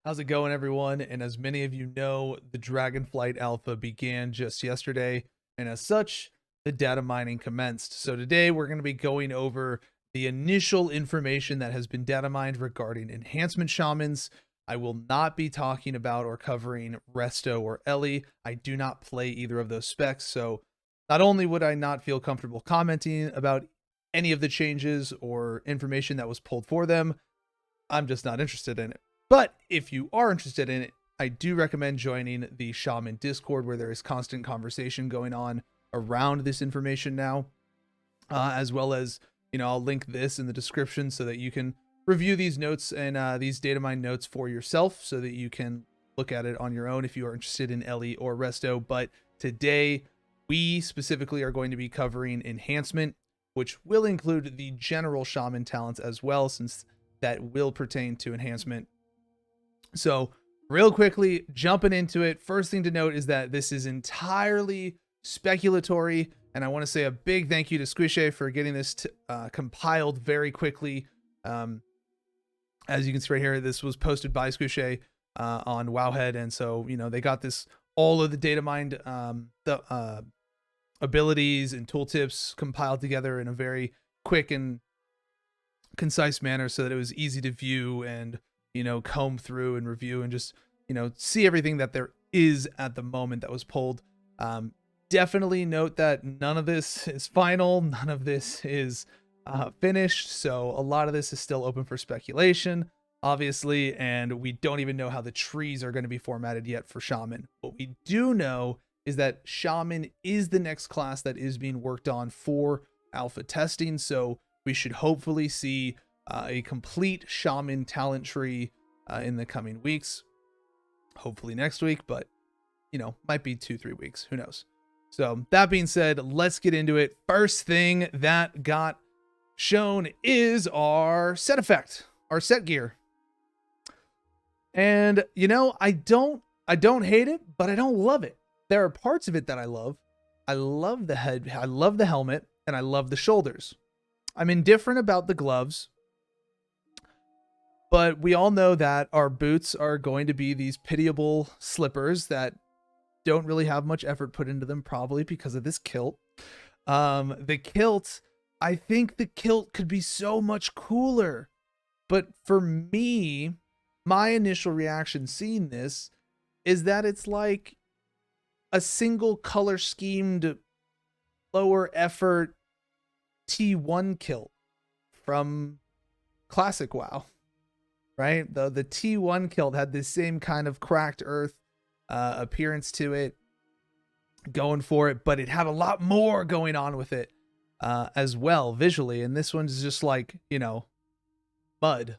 How's it going, everyone? And as many of you know, the Dragonflight Alpha began just yesterday, and as such, the data mining commenced. So today we're going to be going over the initial information that has been data mined regarding enhancement shamans. I will not be talking about or covering Resto or Ellie. I do not play either of those specs, so not only would I not feel comfortable commenting about any of the changes or information that was pulled for them, I'm just not interested in it. But if you are interested in it, I do recommend joining the Shaman Discord, where there is constant conversation going on around this information now, as well as, I'll link this in the description so that you can review these notes and these data mine notes for yourself so that you can look at it on your own if you are interested in Ellie or Resto. But today, we specifically are going to be covering enhancement, which will include the general shaman talents as well, since that will pertain to enhancement. So real quickly, jumping into it, first thing to note is that this is entirely speculatory, and I want to say a big thank you to Squishy for getting this compiled very quickly. As you can see right here, this was posted by Squishy on Wowhead, and so they got this, all of the data mined abilities and tooltips compiled together in a very quick and concise manner so that it was easy to view and comb through and review and just see everything that there is at the moment that was pulled. Definitely note that none of this is final, none of this is finished, so a lot of this is still open for speculation, obviously, and we don't even know how the trees are going to be formatted yet for Shaman. What we do know is that Shaman is the next class that is being worked on for alpha testing, so we should hopefully see a complete Shaman talent tree in the coming weeks. Hopefully next week, but might be 2-3 weeks. Who knows? So that being said, let's get into it. First thing that got shown is our set effect, our set gear. And I don't hate it, but I don't love it. There are parts of it that I love. I love the head, I love the helmet, and I love the shoulders. I'm indifferent about the gloves, but we all know that our boots are going to be these pitiable slippers that don't really have much effort put into them, probably because of this kilt. The kilt, I think the kilt could be so much cooler, but for me, my initial reaction seeing this is that it's like a single color schemed lower effort T1 kilt from classic WoW, right? The T1 kilt had this same kind of cracked earth appearance to it, going for it, but it had a lot more going on with it as well visually, and this one's just like mud.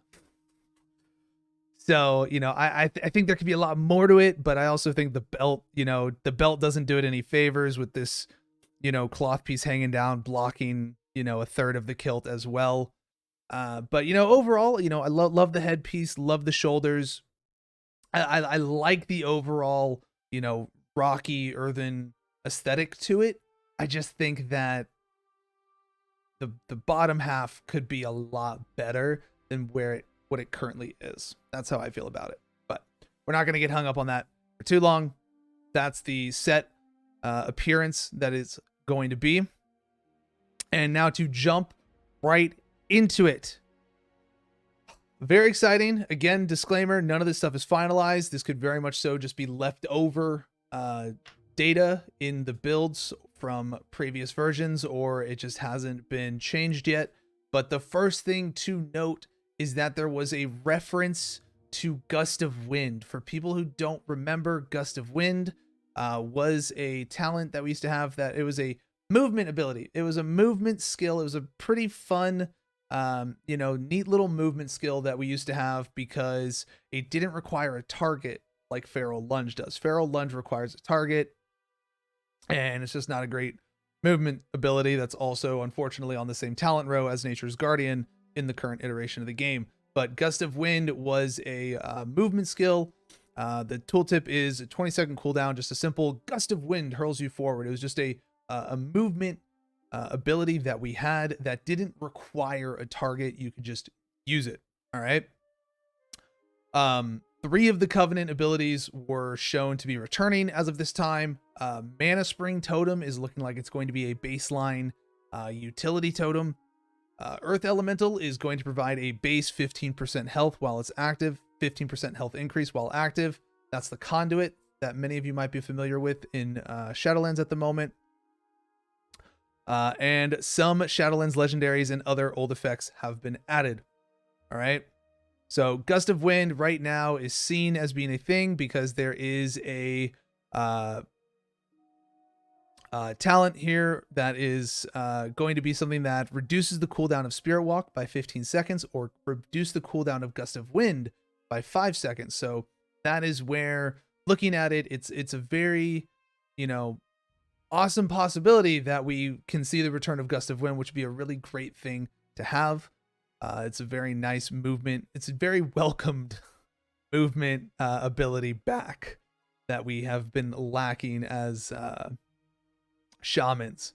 So I think there could be a lot more to it, but I also think the belt, the belt doesn't do it any favors with this cloth piece hanging down, blocking a third of the kilt as well. But overall, I love the headpiece, love the shoulders. I like the overall rocky earthen aesthetic to it. I just think that the bottom half could be a lot better than what it currently is. That's how I feel about it. But we're not going to get hung up on that for too long. That's the set appearance that is going to be. And now to jump right into it. Very exciting. Again, disclaimer, none of this stuff is finalized. This could very much so just be leftover data in the builds from previous versions, or it just hasn't been changed yet. But the first thing to note is that there was a reference to Gust of Wind. For people who don't remember, Gust of Wind was a talent that we used to have, that it was a movement ability. It was a movement skill. It was a pretty fun, neat little movement skill that we used to have because it didn't require a target like Feral Lunge does. Feral Lunge requires a target, and it's just not a great movement ability. That's also, unfortunately, on the same talent row as Nature's Guardian in the current iteration of the game. But Gust of Wind was a movement skill. The tooltip is a 20-second cooldown, just a simple Gust of Wind hurls you forward. It was just a movement ability that we had that didn't require a target. You could just use it. All right. 3 of the Covenant abilities were shown to be returning as of this time. Mana Spring Totem is looking like it's going to be a baseline utility totem. Earth Elemental is going to provide a base 15% health while it's active, 15% health increase while active. That's the Conduit that many of you might be familiar with in Shadowlands at the moment. And some Shadowlands legendaries and other old effects have been added. All right. So Gust of Wind right now is seen as being a thing because there is a talent here that is going to be something that reduces the cooldown of Spirit Walk by 15 seconds or reduce the cooldown of Gust of Wind by 5 seconds. So that is where, looking at it, it's a very, awesome possibility that we can see the return of Gust of Wind, which would be a really great thing to have. It's a very nice movement. It's a very welcomed movement ability back that we have been lacking as shamans.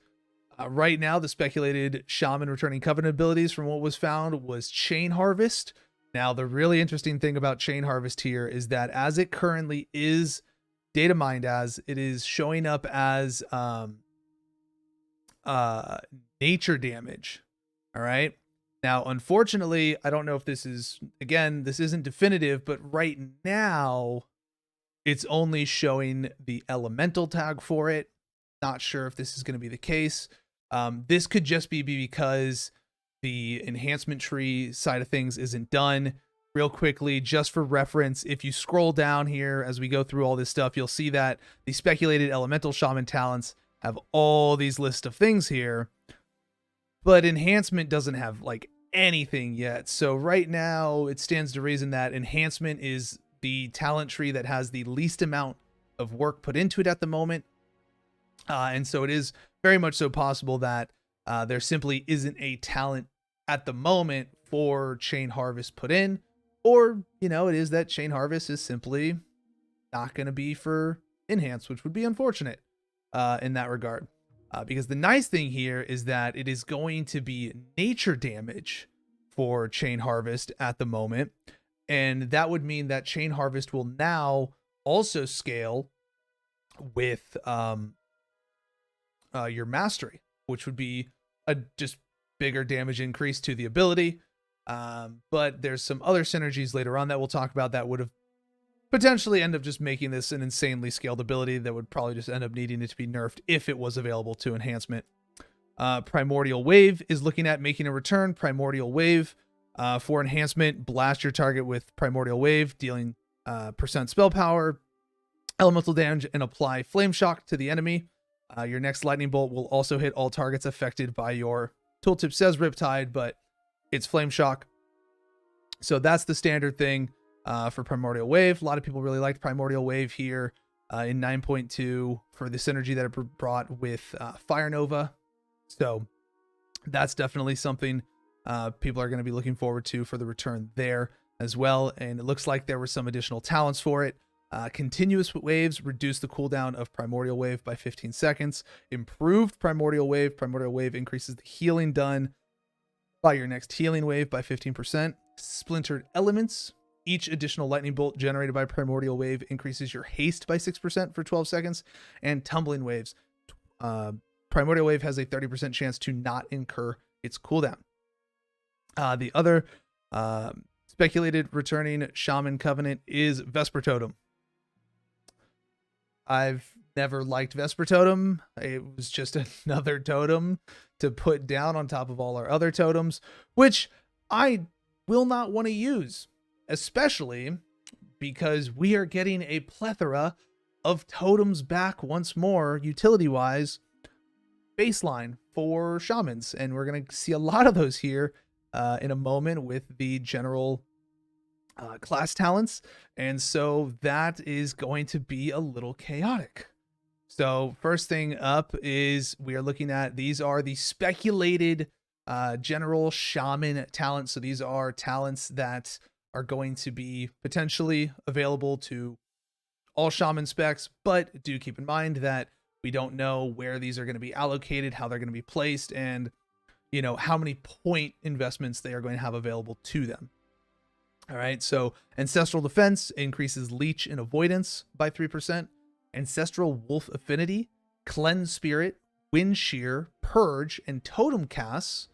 Right now, the speculated shaman returning Covenant abilities from what was found was Chain Harvest. Now, the really interesting thing about Chain Harvest here is that as it currently is Datamined as, it is showing up as nature damage. All right. Now, unfortunately, I don't know if this is, again, this isn't definitive, but right now it's only showing the elemental tag for it. Not sure if this is going to be the case. This could just be because the enhancement tree side of things isn't done. Real quickly, just for reference, if you scroll down here as we go through all this stuff, you'll see that the speculated elemental shaman talents have all these lists of things here, but enhancement doesn't have like anything yet. So right now it stands to reason that enhancement is the talent tree that has the least amount of work put into it at the moment. And so it is very much so possible that there simply isn't a talent at the moment for Chain Harvest put in, or, it is that Chain Harvest is simply not going to be for Enhance, which would be unfortunate in that regard. Because the nice thing here is that it is going to be nature damage for Chain Harvest at the moment. And that would mean that Chain Harvest will now also scale with your mastery, which would be a just bigger damage increase to the ability. But there's some other synergies later on that we'll talk about that would have potentially end up just making this an insanely scaled ability that would probably just end up needing it to be nerfed if it was available to enhancement. Primordial Wave is looking at making a return. Primordial Wave for enhancement, blast your target with Primordial Wave, dealing percent spell power, elemental damage, and apply Flame Shock to the enemy. Your next lightning bolt will also hit all targets affected by your tooltip says Riptide, but it's Flame Shock. So that's the standard thing for Primordial Wave. A lot of people really liked Primordial Wave here in 9.2 for the synergy that it brought with Fire Nova. So that's definitely something people are going to be looking forward to for the return there as well. And it looks like there were some additional talents for it. Continuous waves reduce the cooldown of Primordial Wave by 15 seconds. Improved Primordial Wave. Primordial Wave increases the healing done by your next healing wave by 15%. Splintered Elements. Each additional lightning bolt generated by Primordial Wave increases your haste by 6% for 12 seconds. And Tumbling Waves. Primordial Wave has a 30% chance to not incur its cooldown. The other speculated returning Shaman Covenant is Vesper Totem. I've never liked Vesper Totem. It was just another totem to put down on top of all our other totems, which I will not want to use, especially because we are getting a plethora of totems back once more, utility-wise, baseline for shamans. And we're going to see a lot of those here in a moment with the general class talents. And so that is going to be a little chaotic. So first thing up is we are looking at, these are the speculated general shaman talents. So these are talents that are going to be potentially available to all shaman specs, but do keep in mind that we don't know where these are going to be allocated, how they're going to be placed, and how many point investments they are going to have available to them. All right, so Ancestral Defense increases Leech and Avoidance by 3%. Ancestral Wolf Affinity, Cleanse Spirit, Wind Shear, Purge, and Totem casts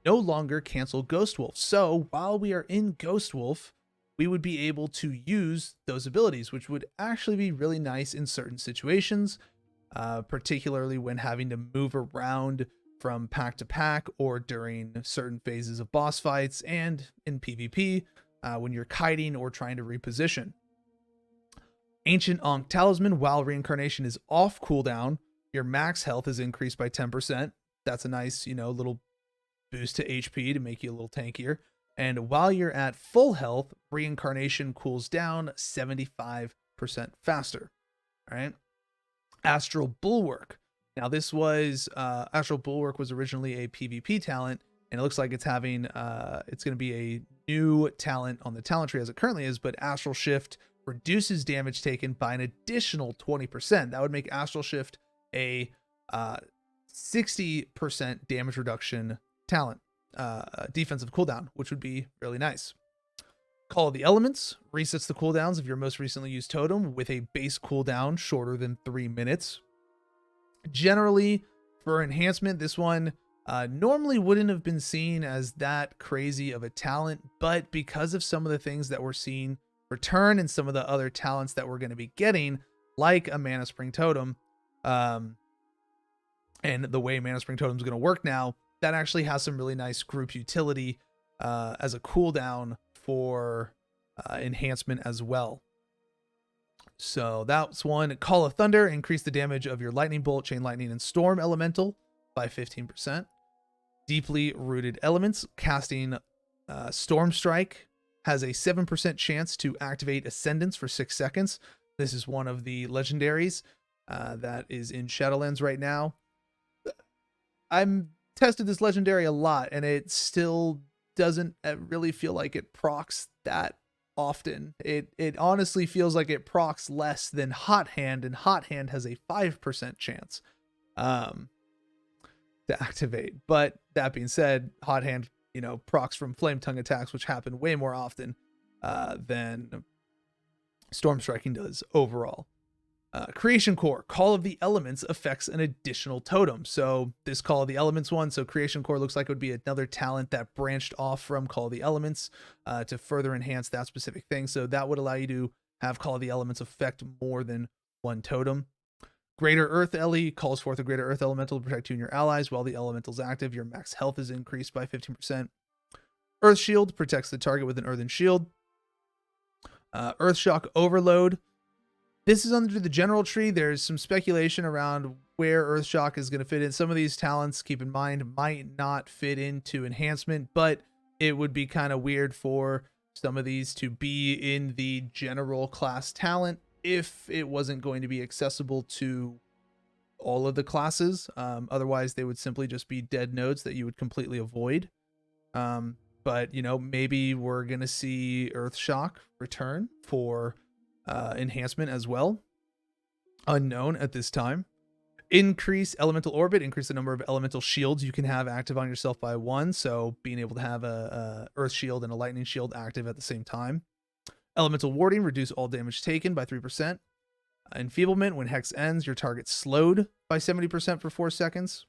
no longer cancel Ghost Wolf. So while we are in Ghost Wolf, we would be able to use those abilities, which would actually be really nice in certain situations, particularly when having to move around from pack to pack or during certain phases of boss fights and in PvP when you're kiting or trying to reposition. Ancient Ankh Talisman, while reincarnation is off cooldown, your max health is increased by 10%. That's a nice, little boost to HP to make you a little tankier. And while you're at full health, reincarnation cools down 75% faster. All right. Astral Bulwark. Now this was Astral Bulwark was originally a PvP talent, and it looks like it's having it's going to be a new talent on the talent tree as it currently is, but Astral Shift reduces damage taken by an additional 20%. That would make Astral Shift a 60% damage reduction talent, defensive cooldown, which would be really nice. Call of the Elements resets the cooldowns of your most recently used totem with a base cooldown shorter than 3 minutes. Generally, for enhancement, this one normally wouldn't have been seen as that crazy of a talent, but because of some of the things that we're seeing return and some of the other talents that we're going to be getting, like a Mana Spring Totem, and the way Mana Spring Totem is going to work now, that actually has some really nice group utility as a cooldown for enhancement as well. So that's one. Call of Thunder, increase the damage of your Lightning Bolt, Chain Lightning, and Storm Elemental by 15%. Deeply Rooted Elements, casting Storm Strike has a 7% chance to activate Ascendance for 6 seconds. This is one of the legendaries that is in Shadowlands right now. I'm tested this legendary a lot, and it still doesn't really feel like it procs that often. It honestly feels like it procs less than Hot Hand, and Hot Hand has a 5% chance to activate. But that being said, Hot Hand, procs from Flame Tongue attacks, which happen way more often than Storm Striking does overall. Creation Core, Call of the Elements affects an additional totem. So this Call of the Elements one, so Creation Core looks like it would be another talent that branched off from Call of the Elements to further enhance that specific thing. So that would allow you to have Call of the Elements affect more than one totem. Greater Earth Ele calls forth a Greater Earth Elemental to protect you and your allies. While the elemental's active, your max health is increased by 15%. Earth Shield protects the target with an earthen shield. Earth Shock Overload. This is under the general tree. There's some speculation around where Earthshock is going to fit in. Some of these talents, keep in mind, might not fit into enhancement, but it would be kind of weird for some of these to be in the general class talent if it wasn't going to be accessible to all of the classes. Otherwise, they would simply just be dead nodes that you would completely avoid. But, maybe we're going to see Earthshock return for enhancement as well. Unknown at this time. Increase Elemental Orbit, increase the number of elemental shields you can have active on yourself by 1. So being able to have a Earth Shield and a Lightning Shield active at the same time. Elemental Warding, reduce all damage taken by 3%. Enfeeblement, when Hex ends, your target's slowed by 70% for 4 seconds.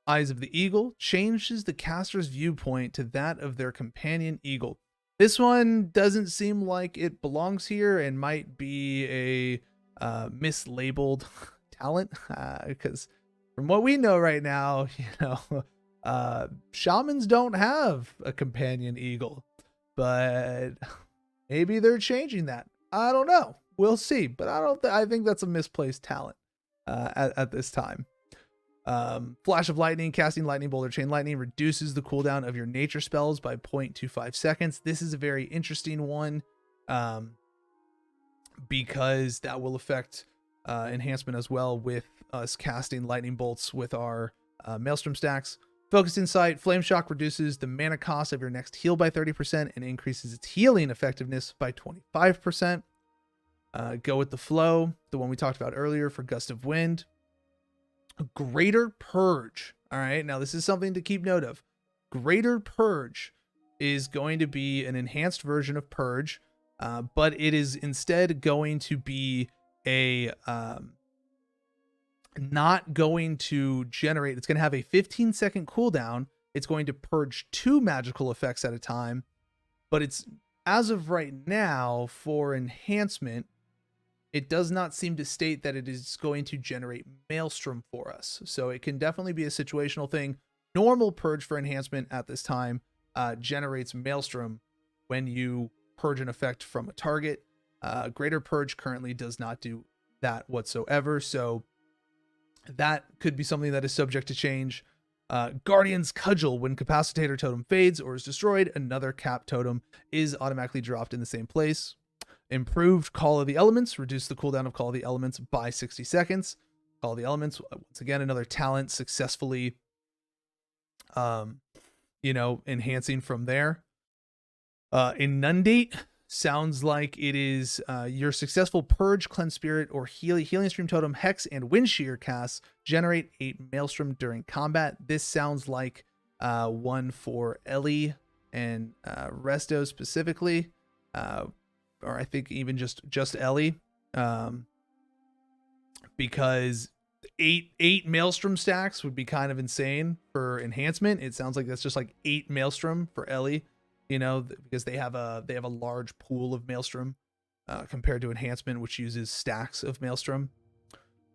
Eyes of the Eagle, changes the caster's viewpoint to that of their companion eagle. This one doesn't seem like it belongs here and might be a mislabeled talent because from what we know right now, shamans don't have a companion eagle, but maybe they're changing that. I don't know. We'll see, but I think that's a misplaced talent at this time. Flash of Lightning, casting Lightning Bolt or Chain Lightning reduces the cooldown of your nature spells by 0.25 seconds. This is a very interesting one because that will affect enhancement as well with us casting Lightning Bolts with our Maelstrom stacks. Focused Insight, Flame Shock reduces the mana cost of your next heal by 30% and increases its healing effectiveness by 25%. Go with the Flow, the one we talked about earlier for Gust of Wind. Greater Purge. All right, now this is something to keep note of. Greater Purge is going to be an enhanced version of Purge, but it is instead going to be a not going to generate. It's going to have a 15-second cooldown. It's going to purge 2 magical effects at a time, but it's, as of right now, for enhancement, it does not seem to state that it is going to generate Maelstrom for us. So it can definitely be a situational thing. Normal purge for enhancement at this time generates Maelstrom when you purge an effect from a target. Greater Purge currently does not do that whatsoever. So that could be something that is subject to change. Guardian's Cudgel. When Capacitator Totem fades or is destroyed, another Cap Totem is automatically dropped in the same place. Improved Call of the Elements. Reduce the cooldown of Call of the Elements by 60 seconds. Call of the Elements, once again, another talent successfully, enhancing from there. Inundate sounds like it is your successful Purge, Cleanse Spirit, or Healing Stream Totem, Hex, and Wind Shear casts generate 8 Maelstrom during combat. This sounds like one for Ellie and Resto specifically, or I think even just Ellie, because eight Maelstrom stacks would be kind of insane for enhancement. It sounds like that's just like 8 Maelstrom for Ellie. Because they have a large pool of Maelstrom compared to enhancement, which uses stacks of Maelstrom.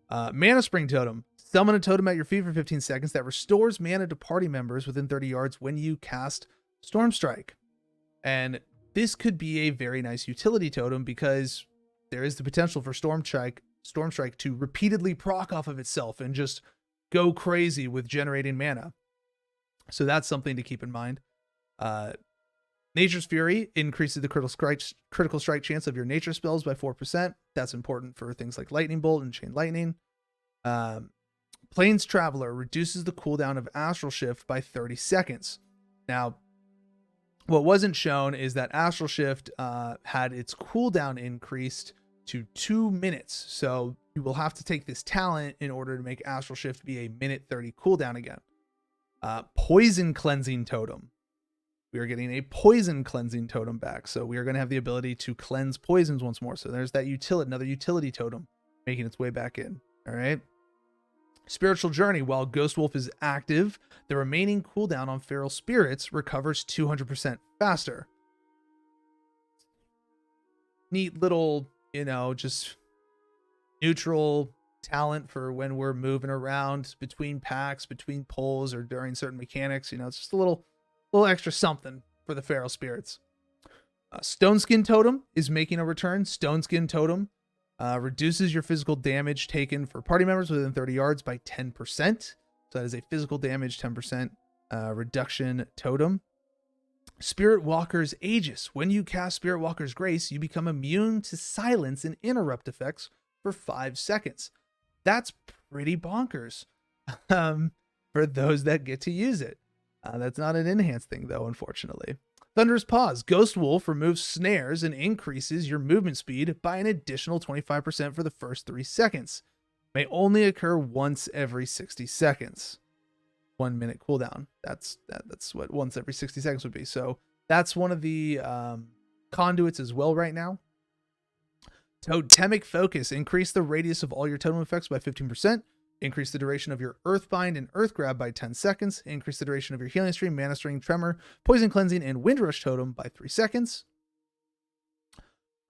Mana Spring Totem. Summon a totem at your feet for 15 seconds that restores mana to party members within 30 yards when you cast Storm Strike. And this could be a very nice utility totem because there is the potential for Storm Strike to repeatedly proc off of itself and just go crazy with generating mana. So that's something to keep in mind. Nature's Fury increases the critical strike chance of your nature spells by 4%. That's important for things like Lightning Bolt and Chain Lightning. Plains Traveler reduces the cooldown of Astral Shift by 30 seconds. Now, what wasn't shown is that Astral Shift had its cooldown increased to 2 minutes. So you will have to take this talent in order to make Astral Shift be a minute 30 cooldown again. Poison Cleansing Totem. We are getting a Poison Cleansing Totem back. So we are going to have the ability to cleanse poisons once more. So there's that another utility totem making its way back in. All right. Spiritual Journey. While Ghost Wolf is active, the remaining cooldown on Feral Spirits recovers 200% faster. Neat little, just neutral talent for when we're moving around between packs, between poles, or during certain mechanics. It's just a little extra something for the Feral Spirits. Stone Skin Totem is making a return. Stone Skin Totem reduces your physical damage taken for party members within 30 yards by 10%. So that is a physical damage 10% reduction totem. Spirit Walker's Aegis. When you cast Spirit Walker's Grace, you become immune to silence and interrupt effects for 5 seconds. That's pretty bonkers for those that get to use it. That's not an enhanced thing, though, unfortunately. Thunderous Paws. Ghost Wolf removes snares and increases your movement speed by an additional 25% for the first 3 seconds. May only occur once every 60 seconds. 1 minute cooldown. That's what once every 60 seconds would be. So that's one of the conduits as well right now. Totemic Focus. Increase the radius of all your totem effects by 15%. Increase the duration of your Earthbind and Earth Grab by 10 seconds. Increase the duration of your Healing Stream, Mana String, Tremor, Poison Cleansing, and Windrush Totem by 3 seconds.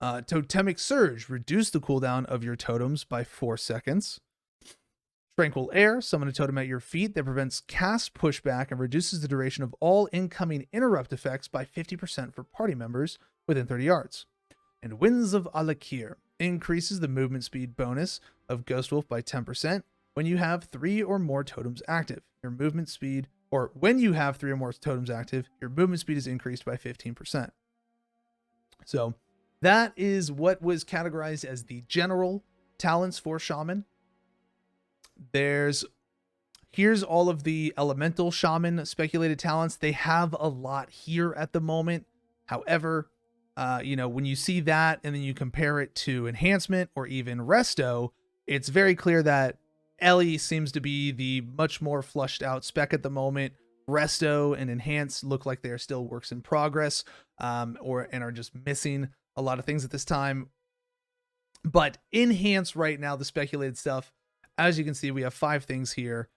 Totemic Surge. Reduce the cooldown of your totems by 4 seconds. Tranquil Air. Summon a totem at your feet that prevents cast pushback and reduces the duration of all incoming interrupt effects by 50% for party members within 30 yards. And Winds of Alakir. Increases the movement speed bonus of Ghost Wolf by 10%. When you have 3 or more totems active, your movement speed, or when you have 3 or more totems active, your movement speed is increased by 15%. So that is what was categorized as the general talents for Shaman. Here's all of the elemental Shaman speculated talents. They have a lot here at the moment. However, when you see that and then you compare it to enhancement or even resto, it's very clear that Ellie seems to be the much more flushed out spec at the moment. Resto and Enhance look like they are still works in progress, and are just missing a lot of things at this time. But Enhance right now, the speculated stuff, as you can see, we have 5 things here.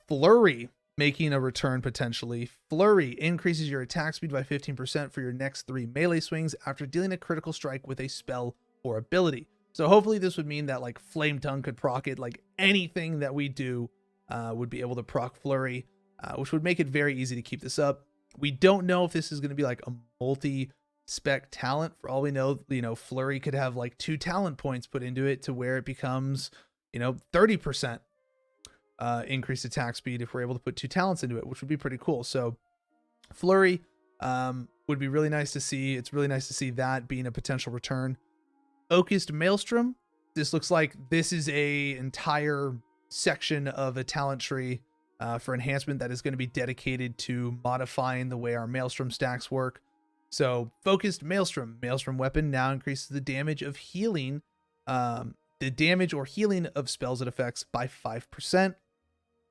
Flurry making a return potentially. Flurry increases your attack speed by 15% for your next 3 melee swings after dealing a critical strike with a spell or ability. So hopefully this would mean that like Flame Tongue could proc it, like anything that we do would be able to proc Flurry, which would make it very easy to keep this up. We don't know if this is going to be like a multi-spec talent. For all we know, Flurry could have like 2 talent points put into it to where it becomes, 30% increased attack speed if we're able to put 2 talents into it, which would be pretty cool. So Flurry would be really nice to see. It's really nice to see that being a potential return. Focused Maelstrom. This looks like this is a entire section of a talent tree for enhancement that is going to be dedicated to modifying the way our Maelstrom stacks work. So Focused Maelstrom. Maelstrom weapon now increases the damage of healing, the damage or healing of spells it affects by 5%.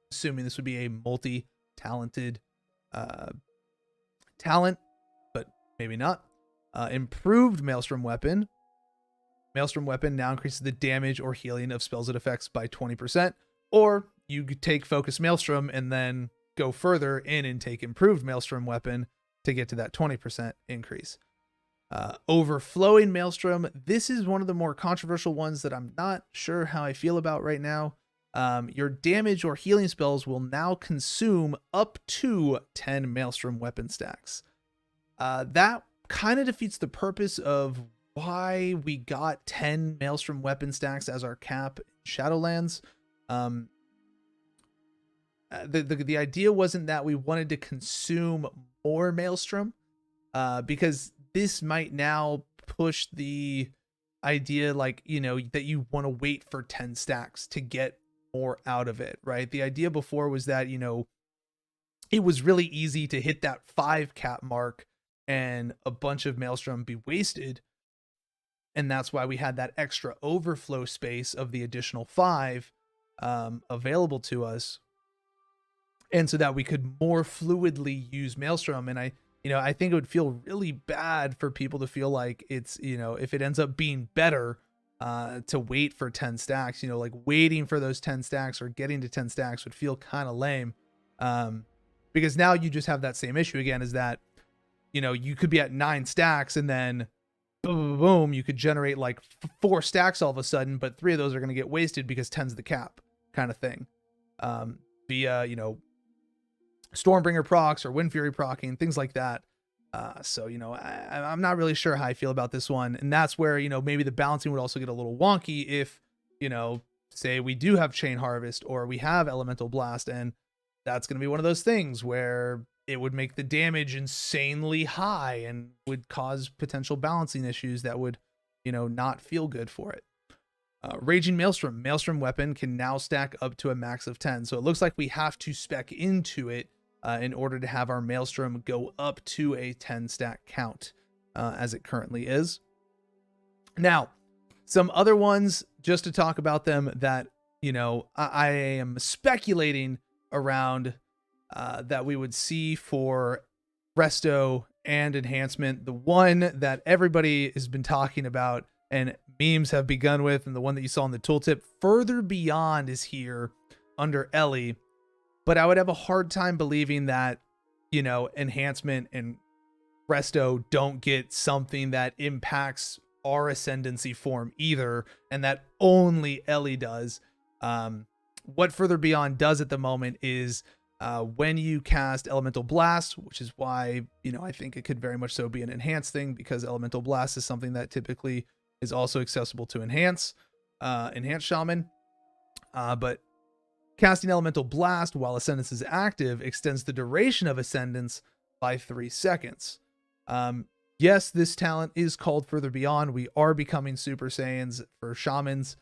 Assuming this would be a multi-talented talent, but maybe not. Improved Maelstrom weapon. Maelstrom weapon now increases the damage or healing of spells it affects by 20%. Or you could take Focus Maelstrom and then go further in and take Improved Maelstrom weapon to get to that 20% increase. Overflowing Maelstrom. This is one of the more controversial ones that I'm not sure how I feel about right now. Your damage or healing spells will now consume up to 10 Maelstrom weapon stacks. That kind of defeats the purpose of why we got 10 Maelstrom weapon stacks as our cap in Shadowlands. The idea wasn't that we wanted to consume more Maelstrom, because this might now push the idea like, that you want to wait for 10 stacks to get more out of it, right? The idea before was that, it was really easy to hit that 5 cap mark and a bunch of Maelstrom be wasted. And that's why we had that extra overflow space of the additional 5 available to us. And so that we could more fluidly use Maelstrom. And I think it would feel really bad for people to feel like it's, if it ends up being better to wait for 10 stacks, like waiting for those 10 stacks or getting to 10 stacks would feel kind of lame. Because now you just have that same issue again, is that, you could be at 9 stacks and then boom, you could generate like 4 stacks all of a sudden, but 3 of those are going to get wasted because 10's the cap kind of thing. Via, Stormbringer procs or Wind Fury procking, things like that. So, I'm not really sure how I feel about this one. And that's where, maybe the balancing would also get a little wonky if, say we do have Chain Harvest or we have Elemental Blast, and that's going to be one of those things where it would make the damage insanely high and would cause potential balancing issues that would, not feel good for it. Raging Maelstrom. Maelstrom weapon can now stack up to a max of 10. So it looks like we have to spec into it in order to have our Maelstrom go up to a 10 stack count as it currently is. Now, some other ones just to talk about them that, I am speculating around that we would see for Resto and Enhancement. The one that everybody has been talking about and memes have begun with, and the one that you saw in the tooltip, Further Beyond, is here under Ellie. But I would have a hard time believing that, Enhancement and Resto don't get something that impacts our Ascendancy form either, and that only Ellie does. What Further Beyond does at the moment is when you cast Elemental Blast, which is why, I think it could very much so be an enhanced thing, because Elemental Blast is something that typically is also accessible to Enhanced Shaman. But casting Elemental Blast while Ascendance is active extends the duration of Ascendance by 3 seconds. Yes, this talent is called Further Beyond. We are becoming Super Saiyans for Shamans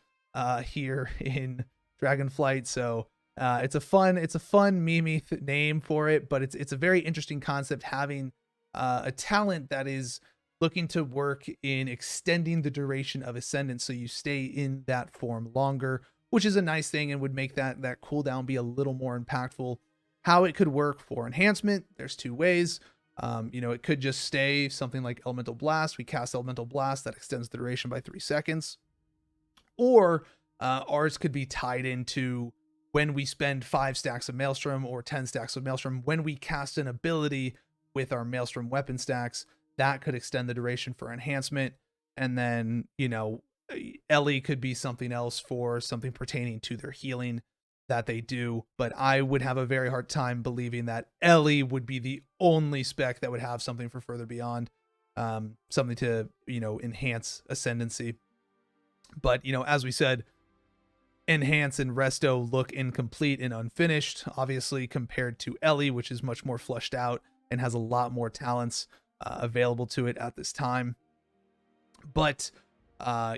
here in Dragonflight, so it's a fun memey name for it, but it's a very interesting concept, having a talent that is looking to work in extending the duration of Ascendance so you stay in that form longer, which is a nice thing and would make that cooldown be a little more impactful. How it could work for enhancement, there's two ways. You know, it could just stay something like Elemental Blast. We cast Elemental Blast, that extends the duration by 3 seconds. Or ours could be tied into when we spend 5 stacks of Maelstrom or 10 stacks of Maelstrom. When we cast an ability with our Maelstrom weapon stacks, that could extend the duration for enhancement. And then, you know, Ellie could be something else for something pertaining to their healing that they do. But I would have a very hard time believing that Ellie would be the only spec that would have something for Further Beyond, something to, you know, enhance Ascendancy. But, you know, as we said, Enhance and Resto look incomplete and unfinished, obviously, compared to Ellie, which is much more fleshed out and has a lot more talents available to it at this time. But,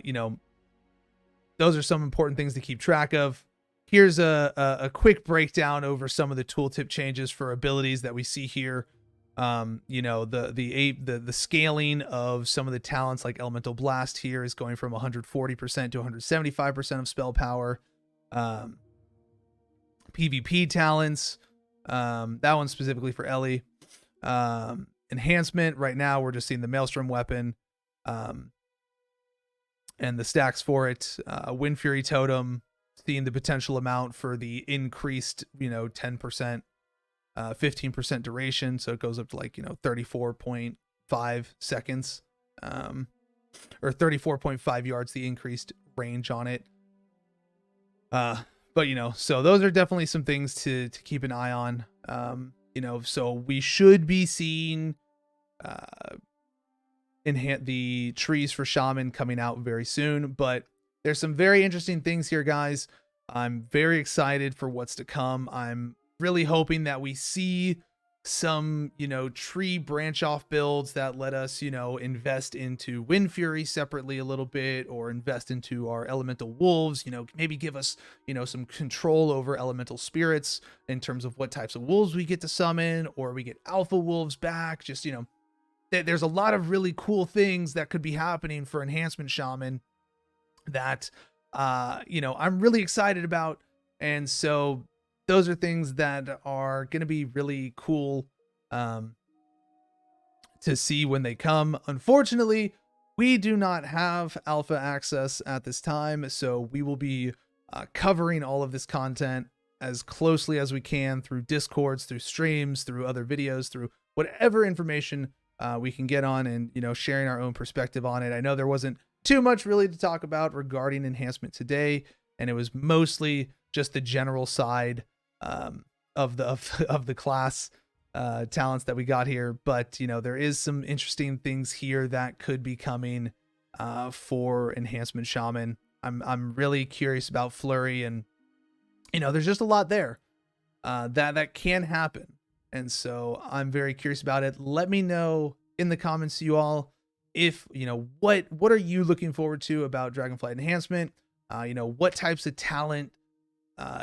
you know, those are some important things to keep track of. Here's a quick breakdown over some of the tooltip changes for abilities that we see here. You know, the scaling of some of the talents like Elemental Blast here is going from 140% to 175% of spell power. PvP talents, that one's specifically for Ellie. Enhancement, right now we're just seeing the Maelstrom weapon, and the stacks for it. Wind Fury Totem, seeing the potential amount for the increased, you know, 10%. 15% duration, so it goes up to like, you know, 34.5 seconds, or 34.5 yards, the increased range on it. But, you know, so those are definitely some things to keep an eye on. You know, so we should be seeing the trees for Shaman coming out very soon, but there's some very interesting things here, guys. I'm very excited for what's to come. I'm really hoping that we see some, you know, tree branch off builds that let us, you know, invest into Wind Fury separately a little bit, or invest into our elemental wolves, you know, maybe give us, you know, some control over elemental spirits in terms of what types of wolves we get to summon, or we get alpha wolves back. Just, you know, there's a lot of really cool things that could be happening for Enhancement Shaman that, you know, I'm really excited about. And so those are things that are going to be really cool to see when they come. Unfortunately, we do not have alpha access at this time, so we will be covering all of this content as closely as we can through Discords, through streams, through other videos, through whatever information we can get on, and, you know, sharing our own perspective on it. I know there wasn't too much really to talk about regarding enhancement today, and it was mostly just the general side of the class talents that we got here. But, you know, there is some interesting things here that could be coming for Enhancement Shaman. I'm really curious about Flurry, and, you know, there's just a lot there that can happen. And so I'm very curious about it. Let me know in the comments, you all, if, you know, what are you looking forward to about Dragonflight Enhancement? You know, what types of talent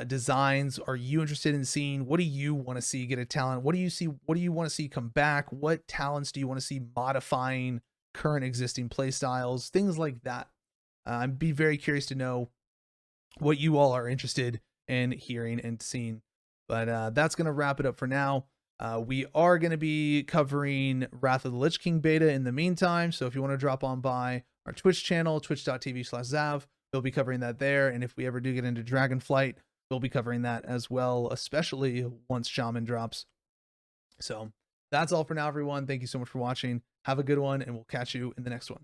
designs are you interested in seeing? What do you want to see get a talent? What do you want to see come back? What talents do you want to see modifying current existing play styles? Things like that. I'd be very curious to know what you all are interested in hearing and seeing. But that's going to wrap it up for now. We are going to be covering Wrath of the Lich King beta in the meantime. So if you want to drop on by our Twitch channel, twitch.tv/Zav, we'll be covering that there. And if we ever do get into Dragonflight, we'll be covering that as well, especially once Shaman drops. So that's all for now, everyone. Thank you so much for watching. Have a good one, and we'll catch you in the next one.